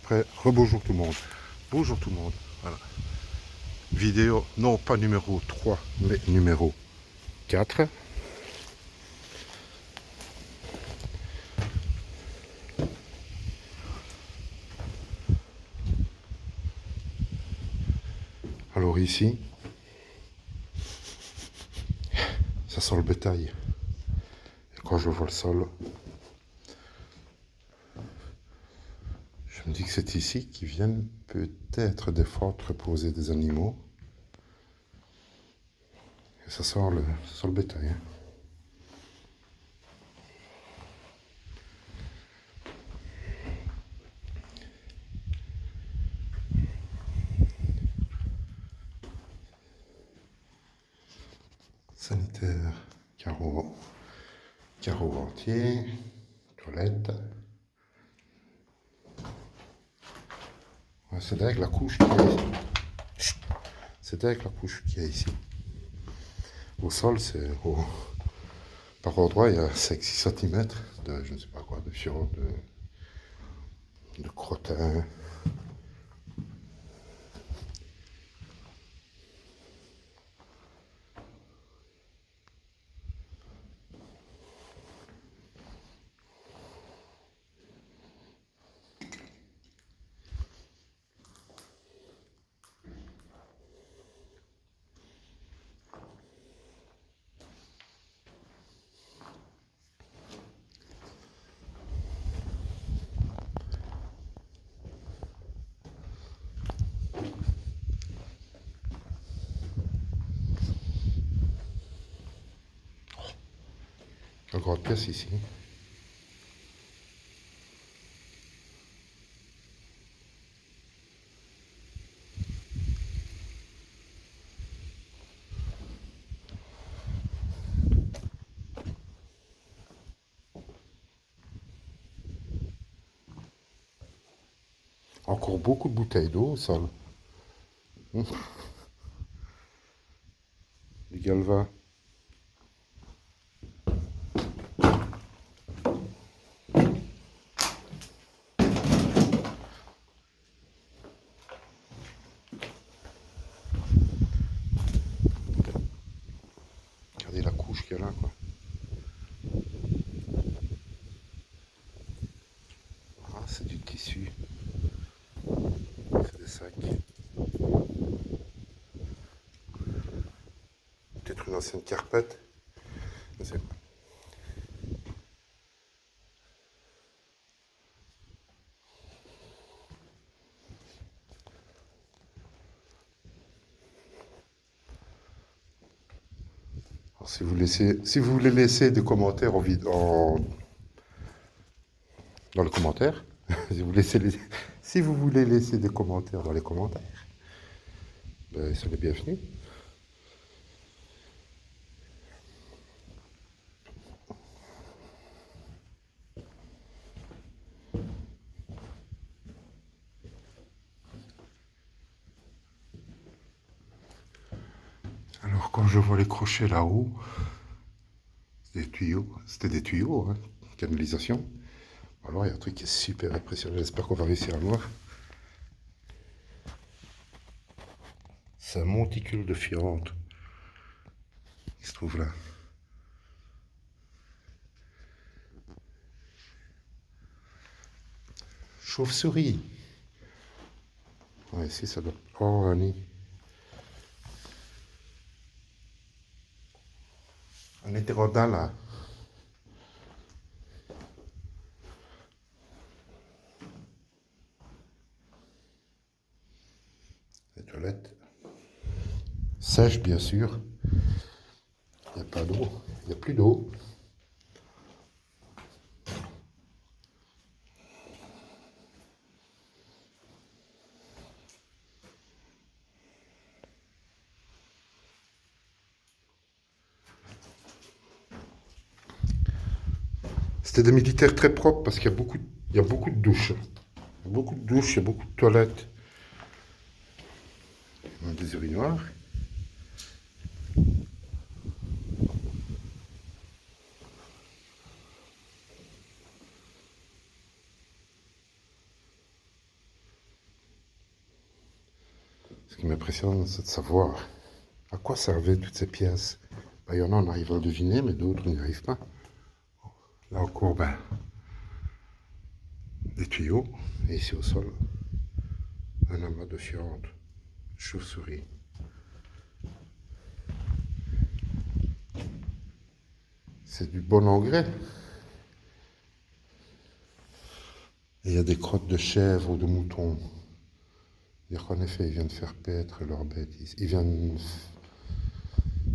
après. Rebonjour tout le monde. Bonjour tout le monde. Voilà. Vidéo, non pas numéro 3, mais numéro 4. Alors ici, ça sent le bétail. Et quand je vois le sol, je me dis que c'est ici qu'ils viennent peut-être des fois entreposer des animaux. Et ça sent le bétail. Hein. Sanitaire, carreau entier, toilette. Ouais, c'est avec la couche qu'il y a ici. C'est avec la couche qu'il y a ici. Au sol, par endroit, il y a 5-6 cm de, je ne sais pas quoi, de fion, de crottin. Une grande pièce ici. Encore beaucoup de bouteilles d'eau au sol. Du galva. Regardez la couche qu'il y a là, quoi. Ah, c'est du tissu. C'est des sacs. Peut-être une ancienne carpette. Je sais pas. Alors, si vous voulez laisser des commentaires dans le commentaire, si vous voulez laisser des commentaires dans les commentaires, ben, soyez les bienvenus. Alors quand je vois les crochets là-haut, c'était des tuyaux, hein, canalisation. Alors il y a un truc qui est super impressionnant, j'espère qu'on va réussir à le voir. C'est un monticule de fientes qui se trouve là. Chauve-souris. Ouais, ici ça doit... Oh, Annie. On était rodin là. Les toilettes. Sèche, bien sûr. Il n'y a pas d'eau. Il n'y a plus d'eau. C'était des militaires très propres parce qu'il y a il y a beaucoup de douches. Il y a beaucoup de douches, il y a beaucoup de toilettes. Des urinoirs. Ce qui m'impressionne, c'est de savoir à quoi servaient toutes ces pièces. Ben, il y en a, on arrive à le deviner, mais d'autres, on n'y arrive pas. Là encore, ben, des tuyaux, et ici au sol, un amas de fientes, chauves-souris. C'est du bon engrais. Et il y a des crottes de chèvres ou de moutons. Dire qu'en effet, ils viennent faire paître leurs bêtes ici. Ils viennent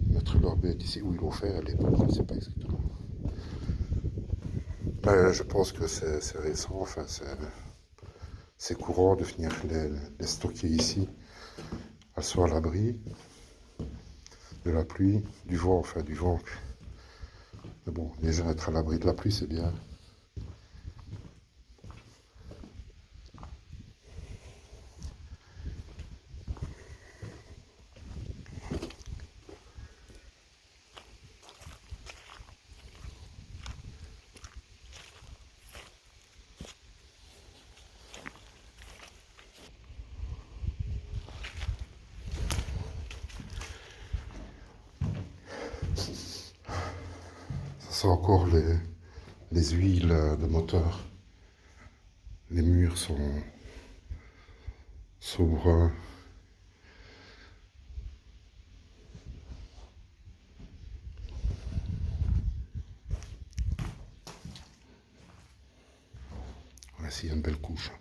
mettre leurs bêtes ici. Où ils l'ont fait à l'époque, je ne sais pas exactement. Mais je pense que c'est récent, enfin c'est courant de venir les stocker ici. Elles sont à l'abri de la pluie, du vent, enfin du vent. Mais bon, déjà être à l'abri de la pluie, c'est bien. Ça sent encore les huiles de moteur. Les murs sont bruns. Voilà, ici, il y a une belle couche.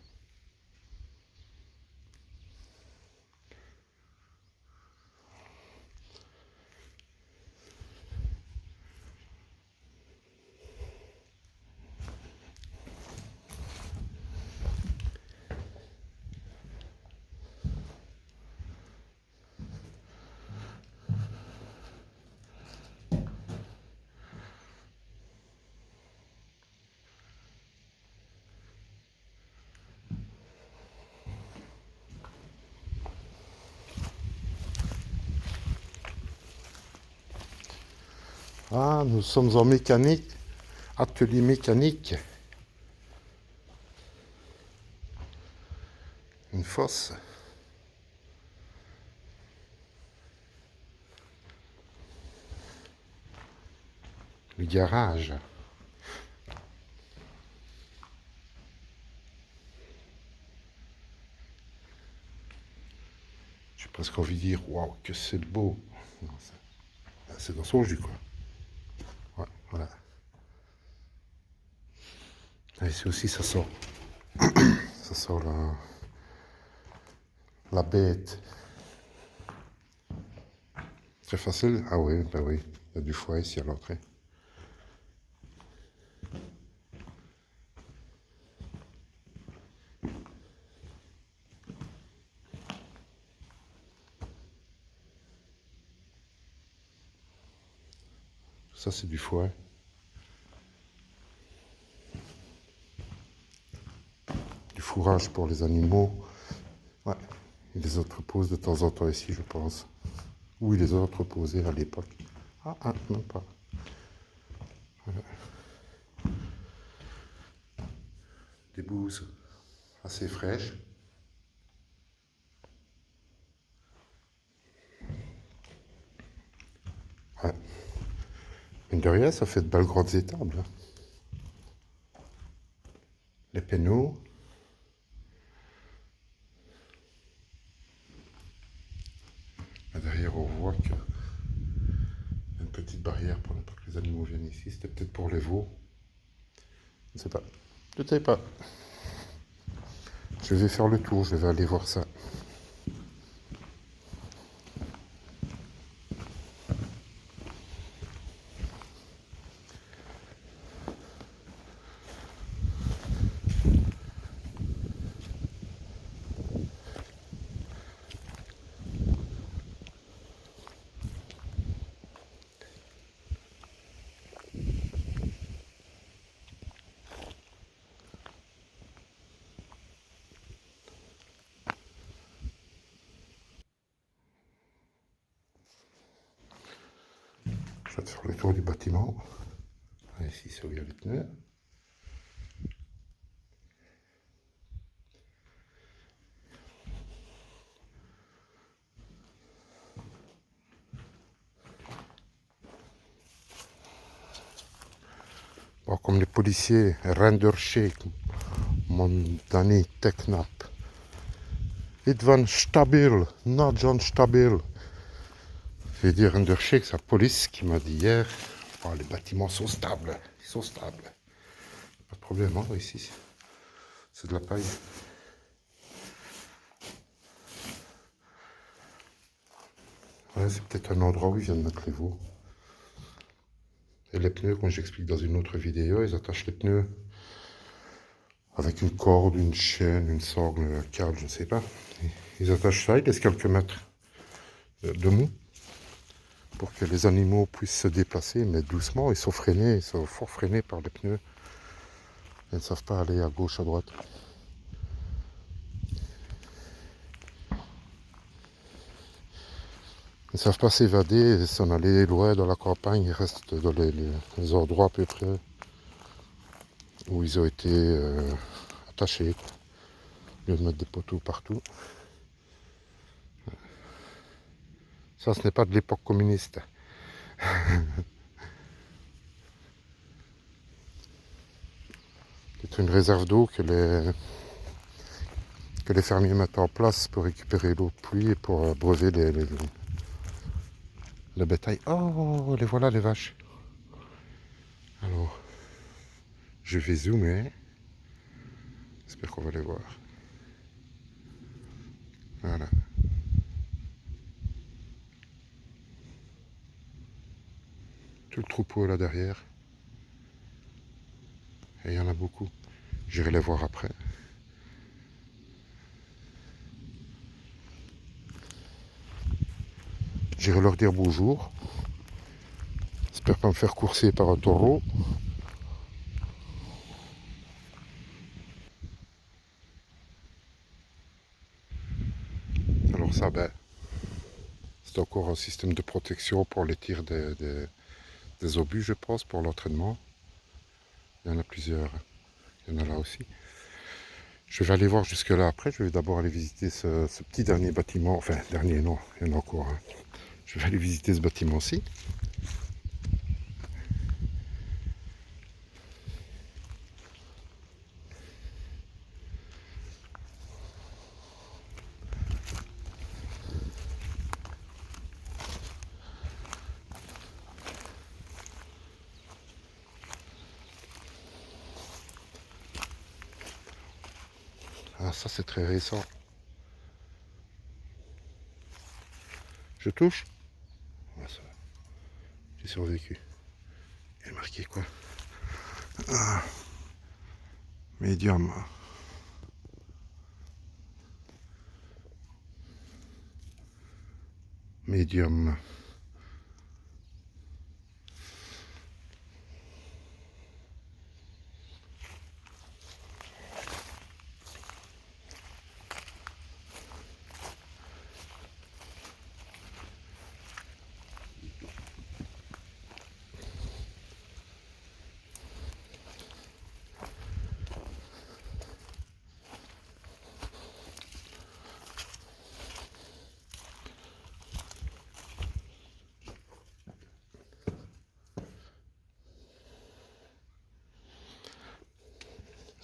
Ah, nous sommes en mécanique, atelier mécanique. Une fosse. Le garage. J'ai presque envie de dire, waouh, que c'est beau. C'est dans son jus, quoi. Ouais, voilà. Et ici aussi, ça sort. Ça sort la bête. Très facile. Ah oui, ben oui. Il y a du foie ici à l'entrée. Ça, c'est du foie. Du fourrage pour les animaux. Ouais. Ils les entreposent de temps en temps ici, je pense. Où ils les ont entreposés à l'époque. Ah, non pas. Voilà. Des bouses assez fraîches. Ouais. Mine de rien, ça fait de belles grandes étables. Les pénaux. Là, derrière, on voit qu'il y a une petite barrière pour ne pas que les animaux viennent ici. C'était peut-être pour les veaux. Je ne sais pas. Je ne sais pas. Je vais faire le tour, je vais aller voir ça. Je vais faire le tour du bâtiment. Ici, c'est où il y a les pneus. Bon, comme les policiers, Rendershake, Mondani, Teknap. Idvan Stabil, Nadjan Stabil. Je vais dire Rendershake, c'est la police qui m'a dit hier, oh, les bâtiments sont stables, ils sont stables. Pas de problème, hein, ici. C'est de la paille. Ouais, c'est peut-être un endroit où ils viennent mettre les veaux. Et les pneus, comme j'explique dans une autre vidéo, ils attachent les pneus avec une corde, une chaîne, une sorgue, un câble, je ne sais pas. Ils attachent ça, ils laissent quelques mètres de mou pour que les animaux puissent se déplacer, mais doucement. Ils sont freinés, ils sont fort freinés par les pneus. Ils ne savent pas aller à gauche, à droite. Ils ne savent pas s'évader et s'en aller loin dans la campagne. Ils restent dans les endroits à peu près où ils ont été attachés. Au lieu de mettre des poteaux partout. Ça, ce n'est pas de l'époque communiste. C'est une réserve d'eau que les fermiers mettent en place pour récupérer l'eau de pluie et pour abreuver le bétail. Oh, les voilà les vaches. Alors, je vais zoomer. J'espère qu'on va les voir. Voilà. Tout le troupeau là derrière. Et il y en a beaucoup. J'irai les voir après. J'irai leur dire bonjour. J'espère pas me faire courser par un taureau. Alors ça, ben, c'est encore un système de protection pour les tirs des obus, je pense, pour l'entraînement. Il y en a plusieurs. Il y en a là aussi. Je vais aller voir jusque là après. Je vais d'abord aller visiter ce petit dernier bâtiment. Enfin, dernier, non, il y en a encore un. Je vais aller visiter ce bâtiment-ci. Ah, ça, c'est très récent. Je touche. Ah, ça va. J'ai survécu. Il est marqué quoi? Ah, médium. Médium.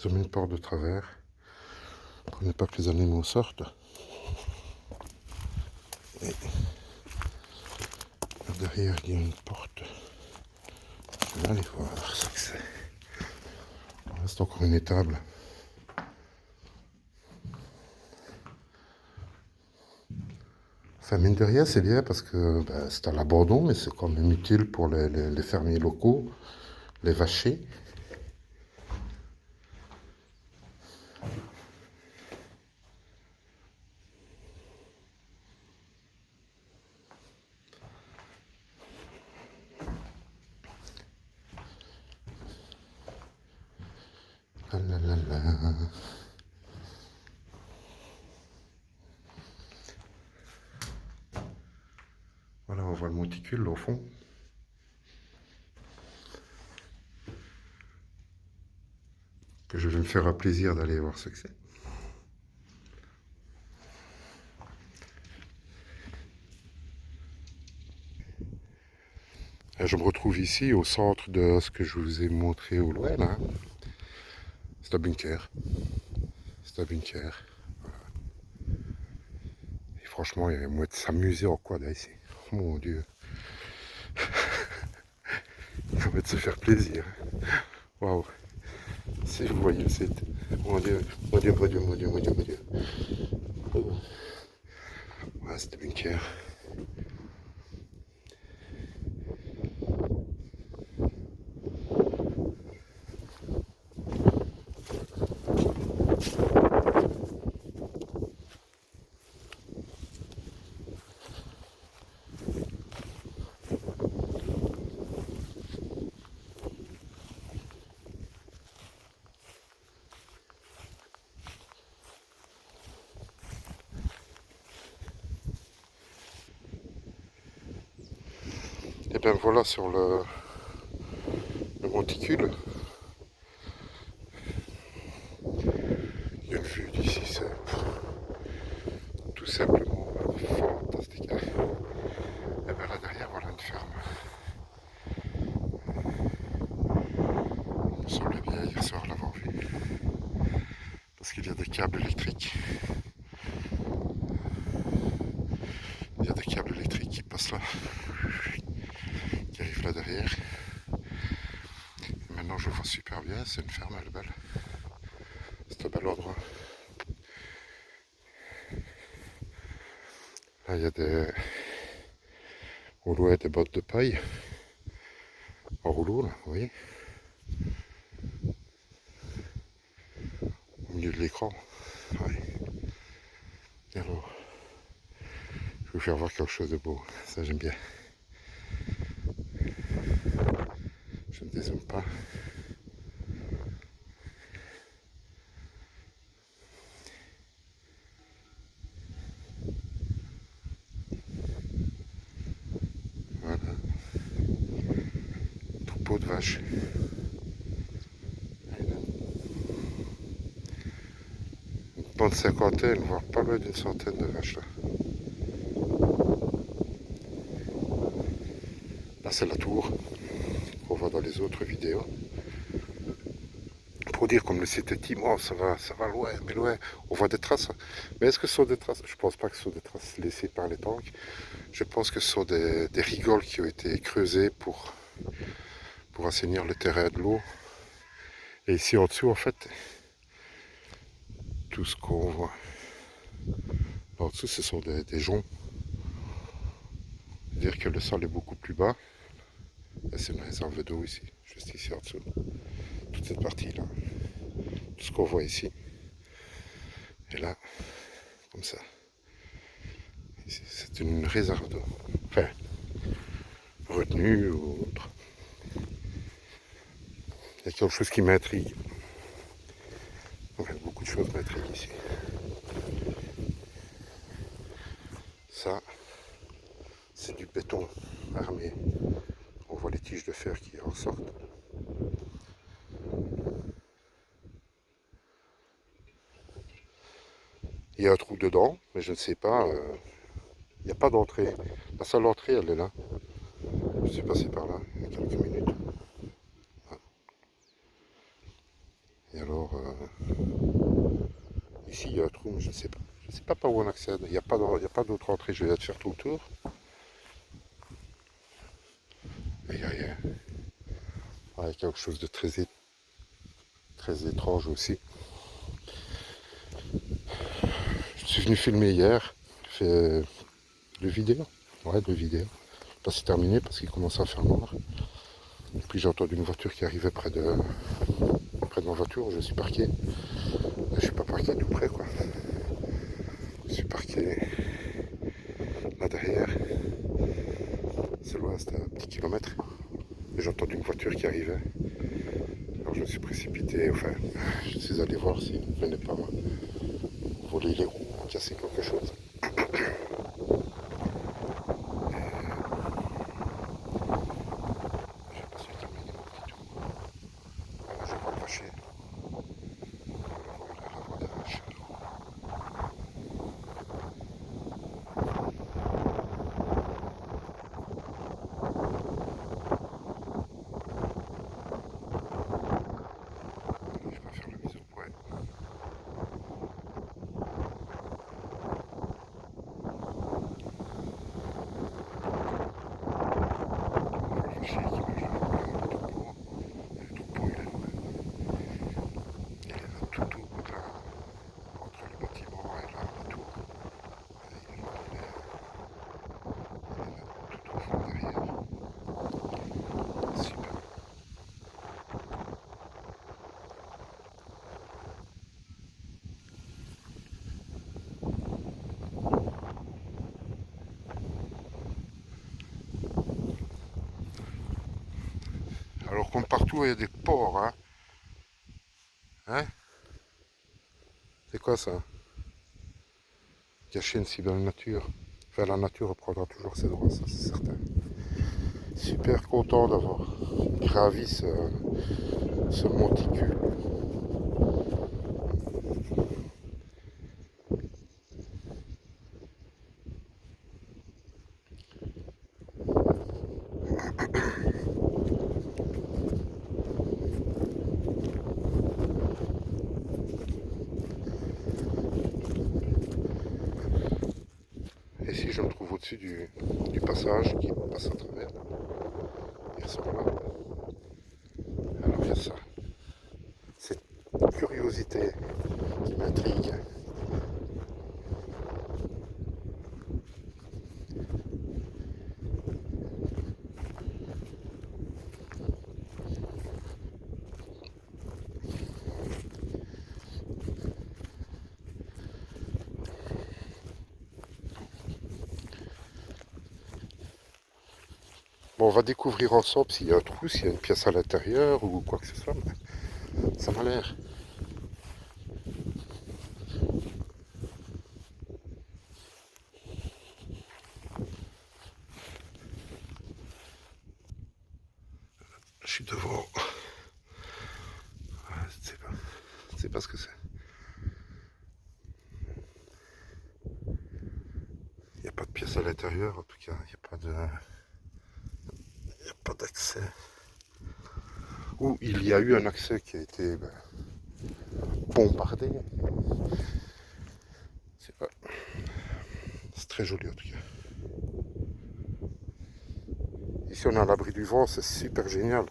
Ils ont mis une porte de travers pour ne pas que les animaux sortent. Et derrière, il y a une porte. Je vais aller voir ce que c'est. C'est encore une étable. Enfin, mine de rien, c'est bien parce que ben, c'est à l'abandon, mais c'est quand même utile pour les fermiers locaux, les vachers. Ah là là là. Voilà, on voit le monticule là, au fond. Que je vais me faire un plaisir d'aller voir ce que c'est. Et je me retrouve ici au centre de ce que je vous ai montré au loin là. C'est un bunker. C'est un bunker. Et franchement, il y a moyen de s'amuser en quad ici. Mon Dieu. Il y a moyen de se faire plaisir. Waouh. Si vous voyez le site. Mon Dieu, mon Dieu, mon Dieu, mon Dieu, mon Dieu, mon Dieu. Ouais, c'est un bunker. Et bien voilà sur le monticule. Il y a une vue d'ici, c'est tout simplement fantastique. Et bien là derrière, voilà une ferme. Il me semble bien hier soir l'avoir vu. Parce qu'il y a des câbles électriques. Il y a des câbles électriques qui passent là, qui arrivent là derrière. Et maintenant je vois super bien, c'est une ferme, elle est belle. C'est un bel endroit. Là il y a des au loin des bottes de paille en rouleau là, vous voyez. Au milieu de l'écran. Ouais. Et alors, je vais vous faire voir quelque chose de beau, ça j'aime bien. Je ne dézoome pas. Voilà. Troupeau de vaches. Une bonne cinquantaine, voire pas loin d'une centaine de vaches là. Là c'est la tour qu'on voit dans les autres vidéos. Pour dire comme le site est immense, ça va loin, mais loin. On voit des traces. Mais est-ce que ce sont des traces? Je pense pas que ce sont des traces laissées par les tanks. Je pense que ce sont des rigoles qui ont été creusées pour assainir le terrain de l'eau. Et ici en dessous, en fait, tout ce qu'on voit en dessous, ce sont des joncs. C'est-à-dire que le sol est beaucoup plus bas. Et c'est une réserve d'eau ici, juste ici en dessous. Toute cette partie-là. Tout ce qu'on voit ici. Et là, comme ça. C'est une réserve d'eau. Enfin, retenue ou autre. Il y a quelque chose qui m'intrigue. Enfin, beaucoup de choses m'intriguent ici. Ça, c'est du béton armé. On voit les tiges de fer qui en sortent. Il y a un trou dedans, mais je ne sais pas. Il n'y a pas d'entrée. La seule entrée, elle est là. Je suis passé par là il y a quelques minutes. Ah. Et alors, ici, il y a un trou, mais je ne sais pas. Je ne sais pas par où on accède. Il n'y a pas d'autre entrée. Je vais te faire tout le tour. Et il y a quelque chose de très étrange aussi. Je suis venu filmer hier. J'ai fait deux vidéos. Ouais, deux vidéos. Là, c'est terminé parce qu'il commence à faire noir. Et puis j'ai entendu une voiture qui arrivait près de ma voiture. Je suis parqué. Je suis pas parqué tout près, quoi. Je suis parqué là derrière. C'est loin, c'était un petit kilomètre. Et j'ai entendu une voiture qui arrivait. Alors je me suis précipité. Enfin, je suis allé voir s'il ne venait pas voler les roues, casser quelque chose. partout, il y a des porcs, hein. Hein? C'est quoi ça? Gâcher une si belle nature. Enfin, la nature reprendra toujours ses droits, ça c'est certain. Super content d'avoir gravi ce monticule. Ici, je me trouve au-dessus du passage qui passe à travers. Ils sont là. Alors, il y a ça. Cette curiosité qui m'intrigue. Bon, on va découvrir ensemble s'il y a un trou, s'il y a une pièce à l'intérieur ou quoi que ce soit. Mais ça m'a l'air. Je suis devant. Je sais pas ce que c'est. Il n'y a pas de pièce à l'intérieur, en tout cas. Il n'y a pas d'accès. Ou il y a eu un accès qui a été bombardé. C'est très joli en tout cas. Ici on est à l'abri du vent, c'est super génial.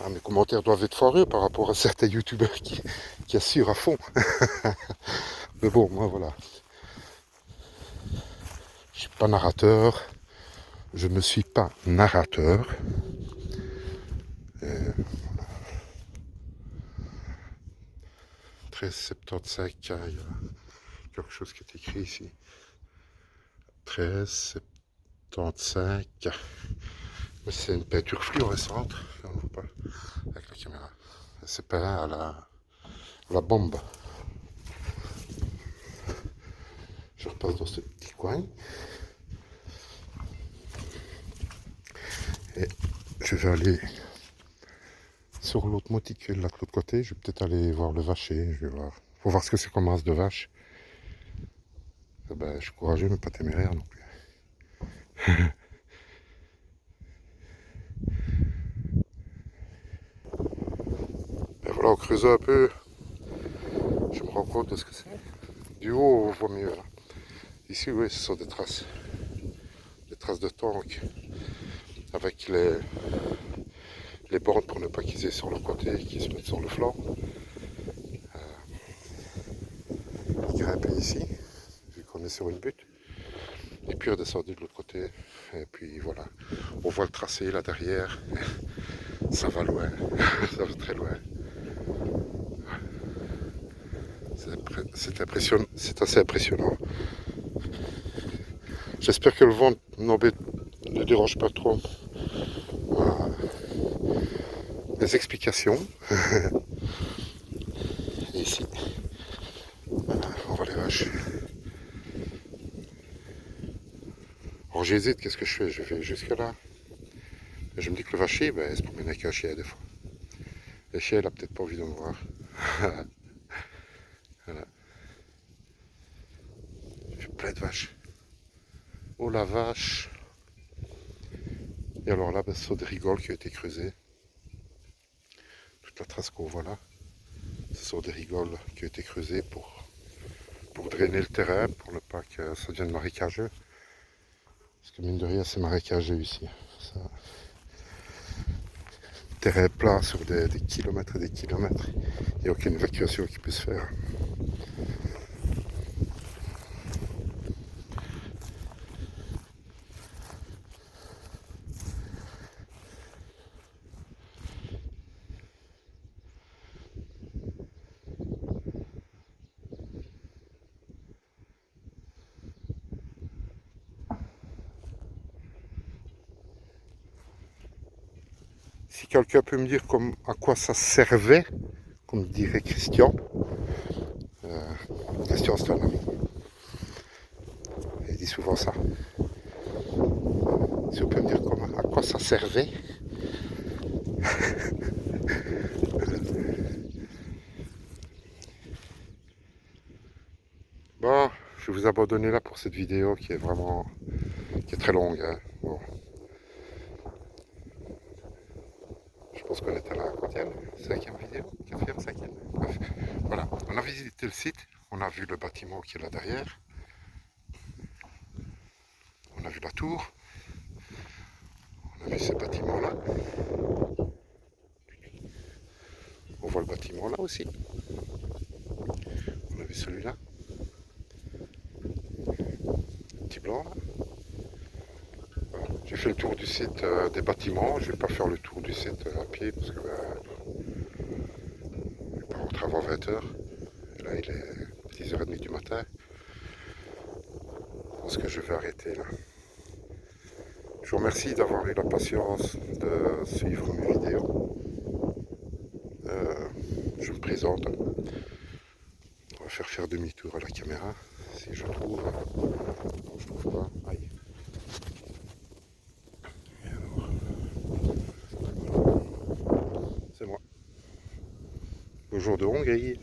Ah, mes commentaires doivent être foireux par rapport à certains youtubeurs qui assurent à fond. Mais bon, moi voilà. Je suis pas narrateur. Je ne suis pas narrateur. 1375, il y a quelque chose qui est écrit ici. 1375. Mais c'est une peinture fluorescente. On ne voit pas avec la caméra. C'est peint à la bombe. Je repasse dans ce petit coin. Et je vais aller sur l'autre monticule, là de l'autre côté. Je vais peut-être aller voir le vacher. Je vais voir. Faut voir ce que c'est comme race de vache. Eh ben, je suis courageux, mais pas téméraire non plus. Et voilà, en creusant un peu, je me rends compte de ce que c'est. Du haut, on voit mieux. Là. Ici, oui, ce sont des traces. Des traces de tank. Avec les bornes pour ne pas qu'ils aient sur le côté et qu'ils se mettent sur le flanc. Grimper ici, vu qu'on est sur une butte. Et puis redescendu de l'autre côté. Et puis voilà. On voit le tracé là derrière. Ça va loin. Ça va très loin. C'est assez impressionnant. J'espère que le vent ne dérange pas trop les explications. Et ici, on voit les vaches. Alors j'hésite, qu'est-ce que je fais? Je vais jusque là. Je me dis que le vacher, il se promène avec un chien des fois. Le chien, il a peut-être pas envie de me voir. Voilà. Il fait plein de vaches. Oh la vache! Et alors là, ce sont des rigoles qui ont été creusées. Toute la trace qu'on voit là, ce sont des rigoles qui ont été creusées pour drainer le terrain, pour ne pas que ça devienne marécageux. Parce que mine de rien, c'est marécageux ici. Ça, terrain plat sur des kilomètres et des kilomètres. Il n'y a aucune évacuation qui puisse se faire. Si quelqu'un peut me dire à quoi ça servait, comme dirait Christian. Christian, c'est un ami. Il dit souvent ça. Si on peut me dire à quoi ça servait. Bon, je vais vous abandonner là pour cette vidéo qui est très longue. Hein. Bon. Je pense qu'on est à la quatrième, cinquième vidéo, quatrième, cinquième. Bref, voilà, on a visité le site, on a vu le bâtiment qui est là derrière, on a vu la tour, on a vu ce bâtiment là, on voit le bâtiment là aussi, on a vu celui-là, petit blanc là. Voilà. J'ai fait le tour du site des bâtiments, je ne vais pas faire le tour du site à pied parce que je ne vais pas rentrer avant 20h. Là il est 10h30 du matin. Je pense que je vais arrêter là. Je vous remercie d'avoir eu la patience de suivre mes vidéos. Je me présente. On va faire demi-tour à la caméra si je trouve. Non, je trouve pas. Aïe. C'est moi. Bonjour de Hongrie.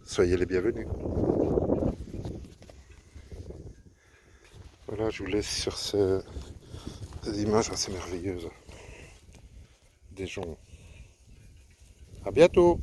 Soyez les bienvenus. Voilà, je vous laisse sur ces images assez merveilleuses des gens. À bientôt.